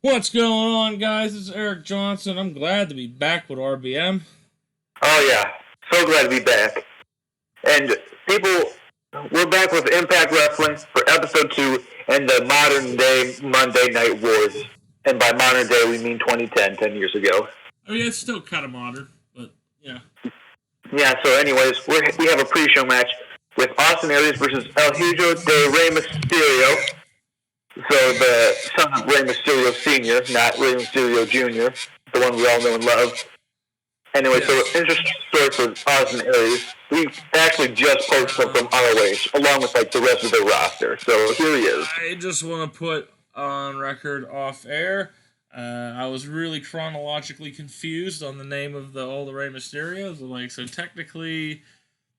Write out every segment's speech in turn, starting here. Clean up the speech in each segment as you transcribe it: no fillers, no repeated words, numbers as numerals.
What's going on, guys? It's Eric Johnson. I'm glad to be back with RBM. Oh yeah, so glad to be back. And people, we're back with Impact Wrestling for episode 2 and the modern day Monday Night Wars. And by modern day, we mean 2010, 10 years ago. I mean, it's still kind of modern, but yeah. Yeah, so anyways, we have a pre-show match with Austin Aries versus El Hijo de Rey Mysterio. So the son of Rey Mysterio Sr., not Rey Mysterio Jr., the one we all know and love. Anyway, so interesting story for Austin Aries. We actually just posted him from ROH, along with like the rest of the roster. So here he is. I just want to put on record off air. I was really chronologically confused on the name of all the Rey Mysterios. Like, so technically,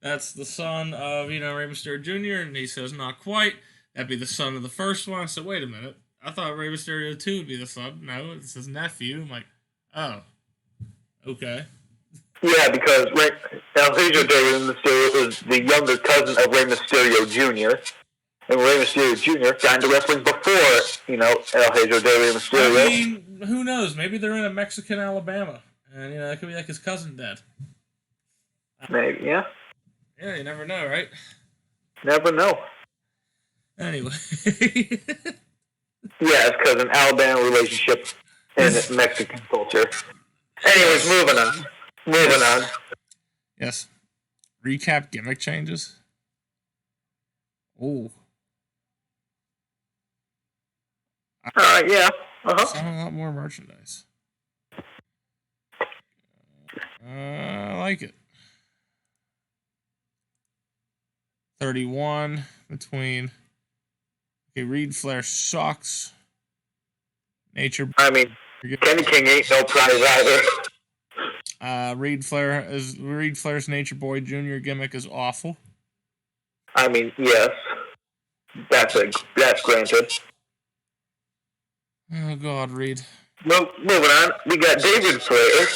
that's the son of Rey Mysterio Jr., and he says not quite. That'd be the son of the first one. So wait a minute, I thought Rey Mysterio 2 would be the son. No, it's his nephew. I'm like, oh, okay. Yeah, because El Hijo de Rey Mysterio is the younger cousin of Rey Mysterio Jr., and Rey Mysterio Jr. got into wrestling before, El Hijo de Rey Mysterio. I mean, who knows? Maybe they're in a Mexican Alabama, and it could be like his cousin dead. Maybe, yeah. Yeah, you never know, right? Never know. Anyway. Yeah, his cousin Alabama relationship in Mexican culture. Anyways, moving on. Yes. Recap gimmick changes. Oh. Yeah. Selling a lot more merchandise. I like it. 31 between. Okay, Reed Flair sucks. Nature. I mean, Kenny King ain't no prize either. Reed Flair's Nature Boy Jr. gimmick is awful. I mean, yes. That's granted. Oh God, Reed. Moving on, we got David Flair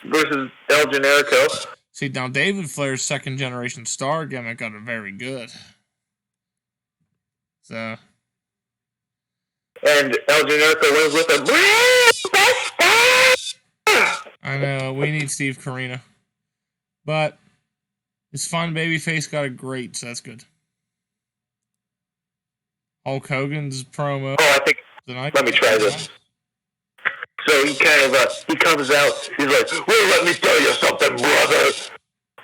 versus El Generico. See, now David Flair's second generation star gimmick got it very good. So. And El Generico wins with a I know, we need Steve Corino. But his fun babyface got it great, so that's good. Hulk Hogan's promo. Oh, I think. Let me try this. So he he comes out. He's like, "Well, let me tell you something, brother.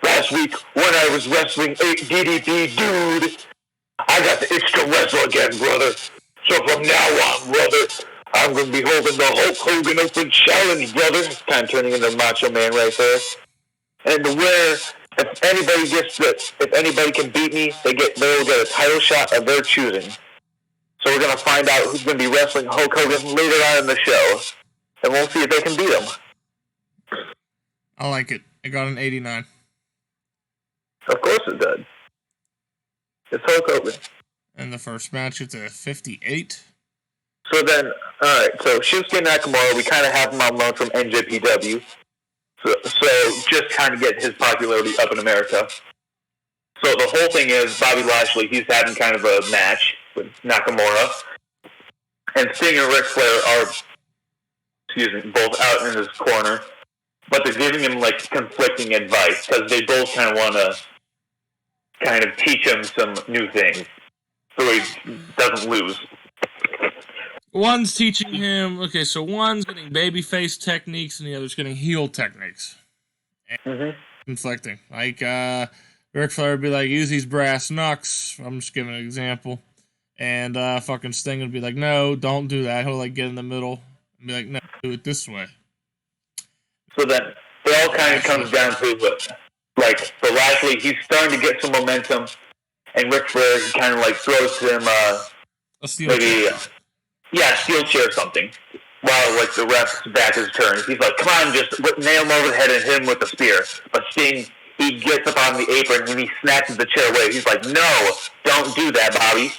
Last week when I was wrestling DDP, dude, I got the itch to wrestle again, brother. So from now on, brother, I'm gonna be holding the Hulk Hogan Open Challenge, brother." Kind of turning into Macho Man right there. And where if anybody can beat me, they'll get a title shot of their choosing. So we're going to find out who's going to be wrestling Hulk Hogan later on in the show. And we'll see if they can beat him. I like it. It got an 89. Of course it did. It's Hulk Hogan. And the first match, it's a 58. So then, alright, so Shinsuke Nakamura, we kind of have him on loan from NJPW. So just kind of get his popularity up in America. So the whole thing is Bobby Lashley, he's having kind of a match with Nakamura. And Sting and Ric Flair are, both out in his corner. But they're giving him, like, conflicting advice, because they both kind of want to kind of teach him some new things, so he doesn't lose. One's teaching him, okay, so one's getting babyface techniques, and the other's getting heel techniques. Conflicting. Like, Ric Flair would be like, use these brass knucks. I'm just giving an example. And fucking Sting would be like, no, don't do that. He'll like get in the middle and be like, no, do it this way. So then it all kind of comes down to like for Lashley, he's starting to get some momentum, and Ric Flair kind of like throws him a steel chair. Steel chair or something. While like the ref's back his turn, he's like, come on, just nail him over the head and hit him with the spear. But Sting, he gets up on the apron and he snatches the chair away. He's like, no, don't do that, Bobby.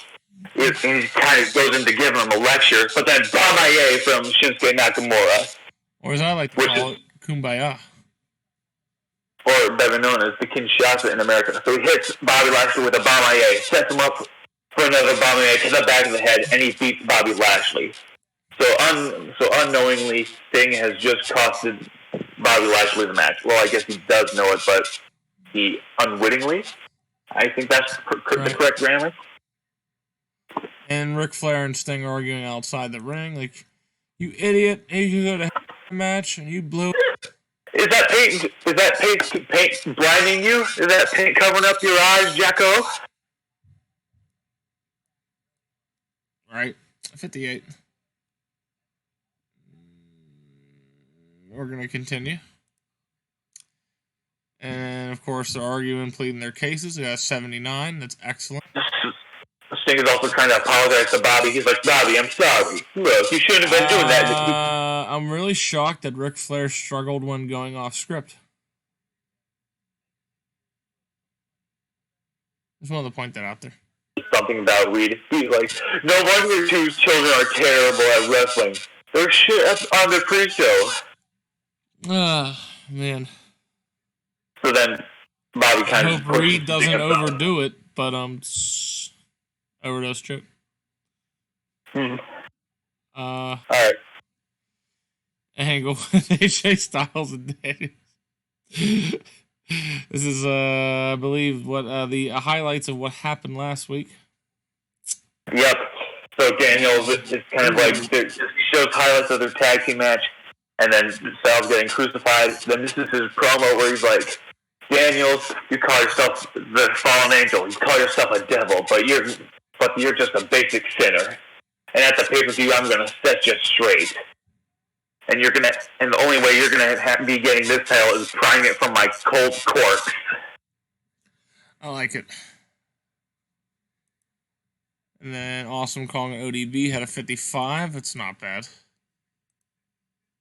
And he kind of goes into giving him a lecture. But then Bamaye from Shinsuke Nakamura. Or as I like to call it, Kumbaya. Or better known as the Kinshasa in America. So he hits Bobby Lashley with a Bamaye, sets him up for another bombing to the back of the head, and he beats Bobby Lashley. So unknowingly, Sting has just costed Bobby Lashley the match. Well, I guess he does know it, but he unwittingly. I think that's the correct grammar. And Ric Flair and Sting arguing outside the ring, like, you idiot! You go to a match and you blew. Is that paint? Is that paint blinding you? Is that paint covering up your eyes, Jacko? Right, 58. We're gonna continue. And of course, they're arguing, pleading their cases. They got 79. That's excellent. Sting is also trying to apologize to Bobby. He's like, Bobby, I'm sorry. Look, you shouldn't have been doing that. I'm really shocked that Ric Flair struggled when going off script. Just wanted to point that out there. Something about Reed. He's like, no wonder your two children are terrible at wrestling. They're shit on the pre-show. Man. So then Bobby kind of hope Reed doesn't overdo it, but overdose trip. All right. Angle AJ Styles and Daniels. This is, I believe, what the highlights of what happened last week. Yep. So Daniels is kind of like shows highlights of their tag team match, and then Styles getting crucified. Then this is his promo where he's like, Daniels, you call yourself the fallen angel. You call yourself a devil, but you're just a basic sinner. And at the pay-per-view, I'm gonna set you straight. And the only way you're gonna be getting this title is prying it from my cold corpse. I like it. And then Awesome calling ODB had a 55. It's not bad.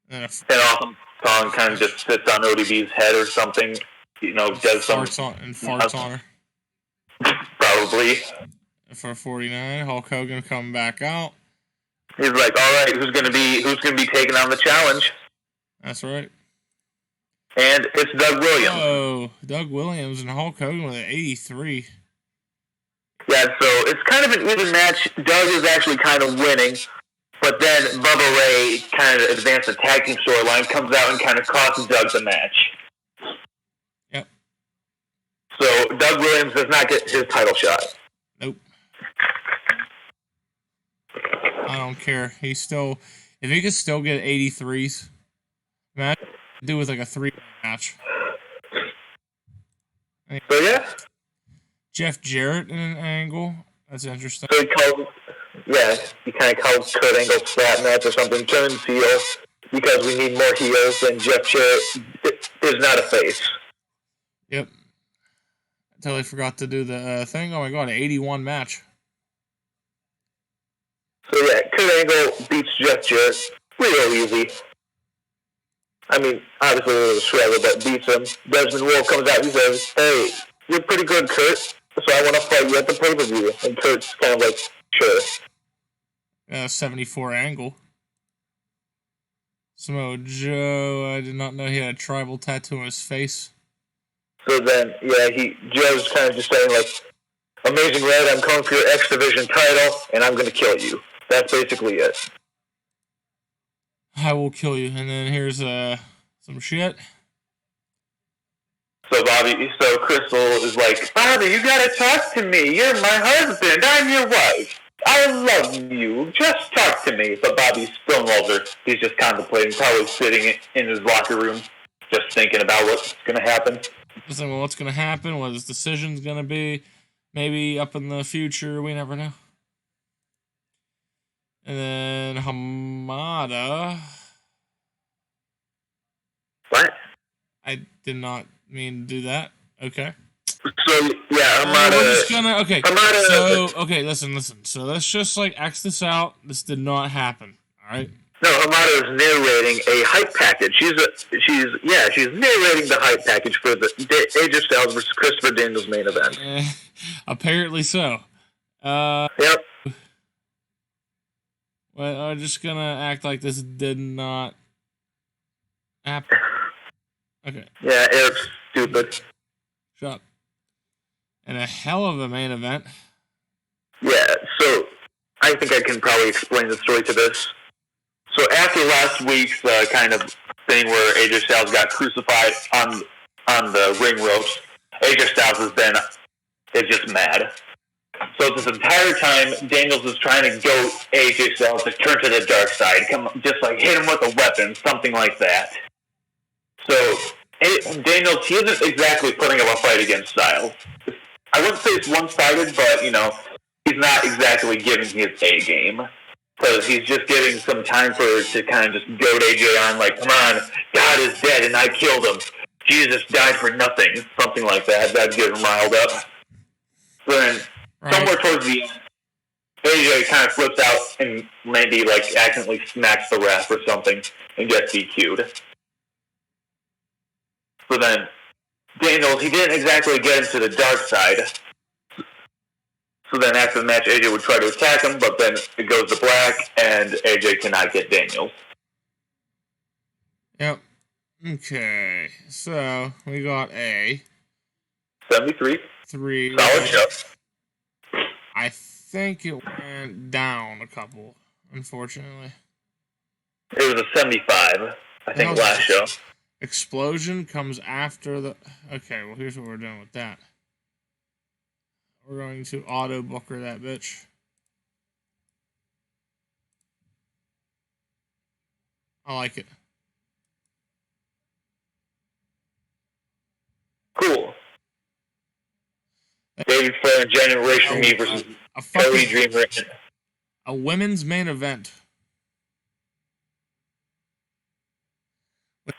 And Awesome calling kind of just sits on ODB's head or something. Does some farts on her. Probably. For 49, Hulk Hogan coming back out. He's like, all right, who's gonna be taking on the challenge? That's right. And it's Doug Williams. Oh, Doug Williams and Hulk Hogan with an 83. Yeah, so it's kind of an even match. Doug is actually kind of winning, but then Bubba Ray kind of advanced the tag team storyline, comes out and kind of costs Doug the match. Yep. So Doug Williams does not get his title shot. Nope. I don't care. If he could still get 83s, man, I'd do with like a 3 match. So yeah. Jeff Jarrett in an angle. That's interesting. So he kind of calls Kurt Angle's flat match or something, turn heel, because we need more heels, and Jeff Jarrett is not a face. Yep. I totally forgot to do the thing. Oh my god, an 81 match. So yeah, Kurt Angle beats Jeff Jarrett real easy. I mean, obviously it was a struggle, but beats him. Desmond Wolfe comes out and says, hey, you're pretty good, Kurt, so I want to fight you at the pay-per-view. And Kurt's kind of like, sure. 74 angle. Samoa Joe, I did not know he had a tribal tattoo on his face. So then, yeah, Joe's kind of just saying, like, Amazing Red, I'm coming for your X Division title, and I'm going to kill you. That's basically it. I will kill you. And then here's some shit. So Crystal is like, Bobby, you gotta talk to me. You're my husband. I'm your wife. I love you. Just talk to me. But Bobby stonewalls her. He's just contemplating, probably sitting in his locker room, just thinking about what's going to happen. Listen, well, what's going to happen, what his decision's going to be. Maybe up in the future, we never know. And then Hamada. What? I did not mean to do that. Okay. So, yeah, Hamada. We're just gonna, okay. Hamada, listen. So let's just, X this out. This did not happen. All right? No, Hamada is narrating a hype package. She's narrating the hype package for the AJ Styles versus Christopher Daniels main event. Apparently so. Yep. Well, I'm just gonna act like this did not happen. Okay. Yeah, Eric's stupid. Shut up. And a hell of a main event. Yeah, so I think I can probably explain the story to this. So after last week's kind of thing where AJ Styles got crucified on the ring ropes, AJ Styles is just mad. So this entire time, Daniels is trying to goat AJ Styles to turn to the dark side, just like hit him with a weapon, something like that. So Daniels, he isn't exactly putting up a fight against Styles. I wouldn't say it's one-sided, but he's not exactly giving his A game. Because he's just getting some time to kind of just goad AJ on, like, come on, God is dead and I killed him. Jesus died for nothing. Something like that. That'd get him riled up. Then, somewhere towards the end, AJ kind of flips out and maybe, like, accidentally smacks the ref or something and gets DQ'd. So then, Daniels, he didn't exactly get him to the dark side. So then after the match, AJ would try to attack him, but then it goes to black, and AJ cannot get Daniels. Yep. Okay. So, we got a 73. 3. Solid show. I think it went down a couple, unfortunately. It was a 75, I think, last show. Explosion comes after the... Okay, well, here's what we're doing with that. We're going to auto booker that bitch. I like it. Cool. David Flair and Generation Me versus Cody Dreamer. A women's main event.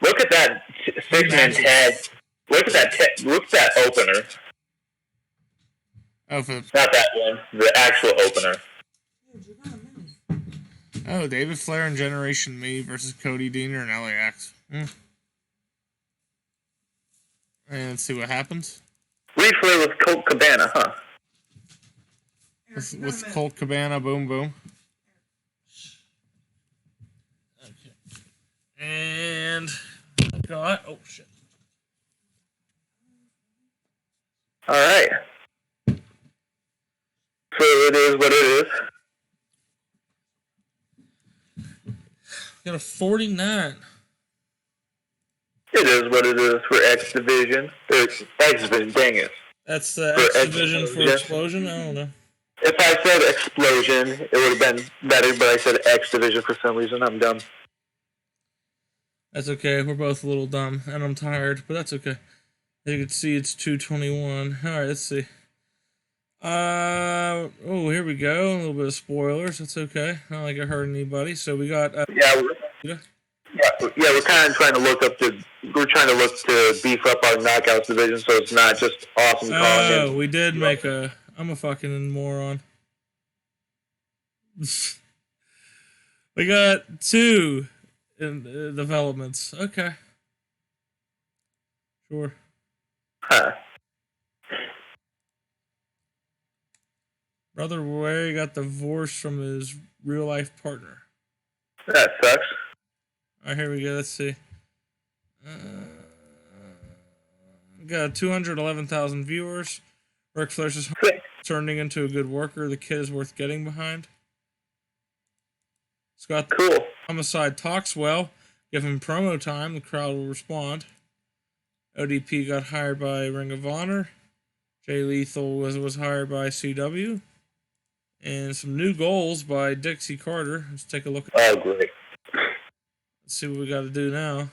Look at that 6-man tag. Look at that opener. Oh, not that one. The actual opener. Oh, David Flair and Generation Me versus Cody Deaner and LAX. And let's see what happens. Ric Flair with Colt Cabana, huh? With Colt Cabana, boom, boom. Okay. And got... Oh, shit. Alright. So it is what it is. Got a 49. It is what it is for X Division. X Division, dang it. That's the X Division for Explosion? I don't know. If I said Explosion, it would have been better, but I said X Division for some reason. I'm dumb. That's okay. We're both a little dumb, and I'm tired, but that's okay. As you can see, it's 2:21. Alright, let's see. Oh, here we go. A little bit of spoilers. That's okay. Not like it hurt anybody. So we got... we're kind of trying to look to beef up our Knockouts division, so it's not just awesome calling it. Oh, we did make a... I'm a fucking moron. We got 2 in developments. Okay. Sure. Huh. Brother Ware got divorced from his real-life partner. That sucks. Alright, here we go. Let's see. Got 211,000 viewers. Ric Flair's turning into a good worker. The kid is worth getting behind. Scott cool. Homicide talks well. Give him promo time. The crowd will respond. ODP got hired by Ring of Honor. Jay Lethal was hired by CW. And some new goals by Dixie Carter. Let's take a look. Oh, great. Let's see what we got to do now.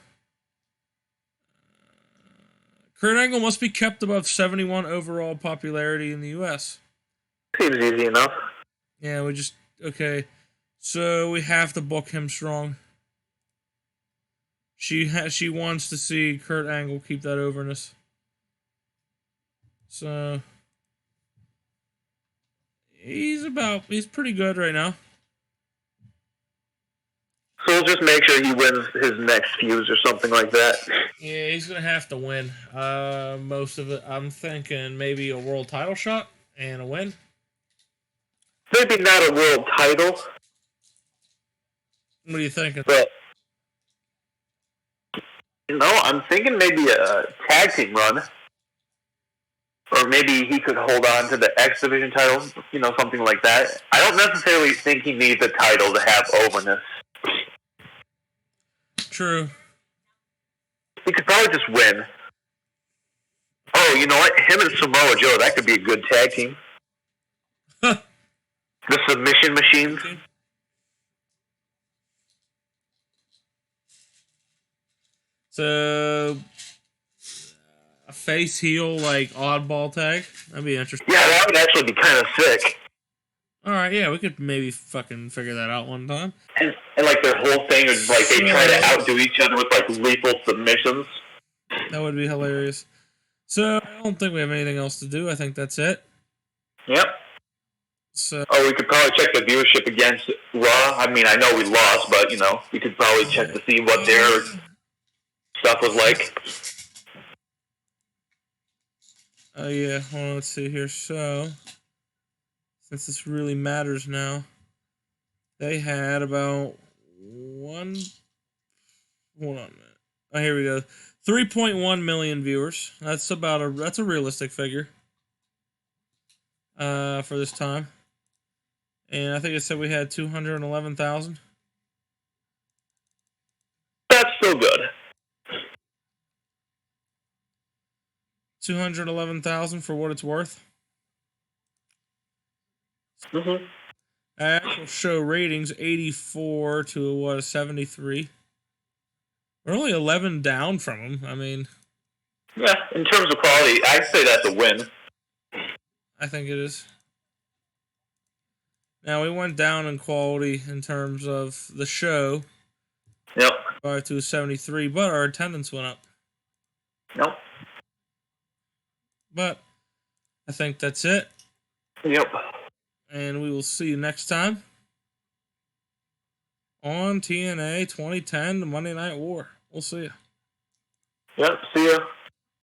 Kurt Angle must be kept above 71 overall popularity in the U.S. Seems easy enough. Yeah, okay. So we have to book him strong. She wants to see Kurt Angle keep that overness. So he's pretty good right now. So we'll just make sure he wins his next fuse or something like that. Yeah, he's gonna have to win. Most of it. I'm thinking maybe a world title shot and a win. Maybe not a world title. What are you thinking? But I'm thinking maybe a tag team run. Or maybe he could hold on to the X Division title, something like that. I don't necessarily think he needs a title to have overness. True. He could probably just win. Oh, you know what? Him and Samoa Joe, that could be a good tag team. The Submission Machines. So, a face heel like oddball tag. That'd be interesting. Yeah, that would actually be kind of sick. All right, yeah, we could maybe fucking figure that out one time. And like their whole thing is like they try to outdo each other with like lethal submissions. That would be hilarious. So I don't think we have anything else to do. I think that's it. Yep. So. Oh, we could probably check the viewership against Raw. I mean, I know we lost, but we could probably check to see what their stuff was like. Oh yeah. Well, let's see here. So, since this really matters now, they had about one. Hold on a minute. Oh, here we go. 3.1 million viewers. That's a realistic figure. For this time. And I think it said we had 211,000. That's still good. 211,000 for what it's worth. Mm-hmm. Actual show ratings 84 to 73. We're only 11 down from them. I mean, yeah, in terms of quality, I'd say that's a win. I think it is. Now we went down in quality in terms of the show. Yep. 5 to 73, but our attendance went up. Yep. But I think that's it. Yep. And we will see you next time on TNA 2010, the Monday Night War. We'll see you. Yep. See ya.